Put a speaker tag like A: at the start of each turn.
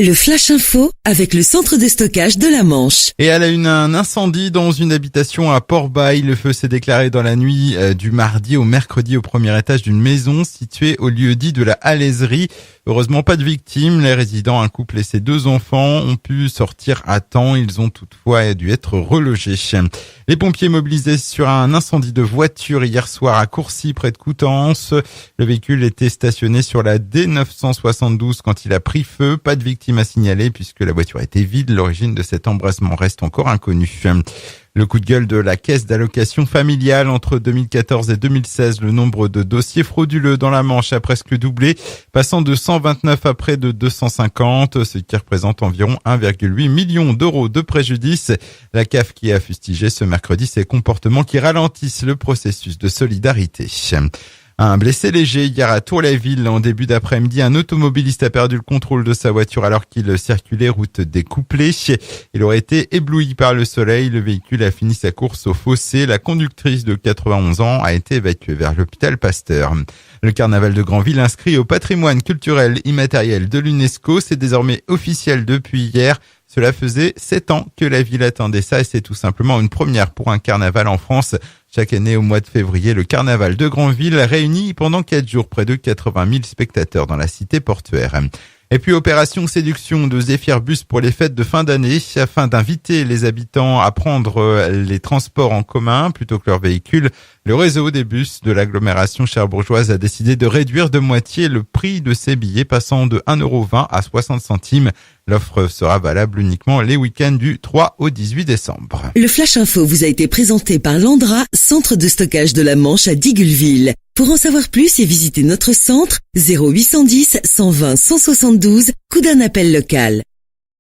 A: Le Flash Info avec le centre de stockage de la Manche.
B: Et à la une, un incendie dans une habitation à Port-Bail. Le feu s'est déclaré dans la nuit du mardi au mercredi au premier étage d'une maison située au lieu-dit de la Halaiserie. Heureusement, pas de victimes. Les résidents, un couple et ses 2 enfants, ont pu sortir à temps. Ils ont toutefois dû être relogés. Les pompiers mobilisés sur un incendie de voiture hier soir à Courcy, près de Coutances. Le véhicule était stationné sur la D972 quand il a pris feu. Pas de victimes à signaler puisque la voiture était vide. L'origine de cet embrasement reste encore inconnue. Le coup de gueule de la caisse d'allocation familiale. Entre 2014 et 2016, le nombre de dossiers frauduleux dans la Manche a presque doublé, passant de 129 à près de 250, ce qui représente environ 1,8 million d'euros de préjudice. La CAF qui a fustigé ce mercredi ces comportements qui ralentissent le processus de solidarité. Un blessé léger hier à Tour-la-Ville. En début d'après-midi, un automobiliste a perdu le contrôle de sa voiture alors qu'il circulait route découplée. Il aurait été ébloui par le soleil. Le véhicule a fini sa course au fossé. La conductrice de 91 ans a été évacuée vers l'hôpital Pasteur. Le carnaval de Granville, inscrit au patrimoine culturel immatériel de l'UNESCO, c'est désormais officiel depuis hier. Cela faisait 7 ans que la ville attendait ça et c'est tout simplement une première pour un carnaval en France. Chaque année au mois de février, le carnaval de Granville réunit pendant 4 jours près de 80 000 spectateurs dans la cité portuaire. Et puis opération séduction de Zéphyr Bus pour les fêtes de fin d'année afin d'inviter les habitants à prendre les transports en commun plutôt que leur véhicule. Le réseau des bus de l'agglomération cherbourgeoise a décidé de réduire de moitié le prix de ces billets passant de 1,20 € à 60 centimes. L'offre sera valable uniquement les week-ends du 3 au 18 décembre.
A: Le Flash Info vous a été présenté par Landra, centre de stockage de la Manche à Digulleville. Pour en savoir plus et visiter notre centre, 0810 120 172, coup d'un appel local.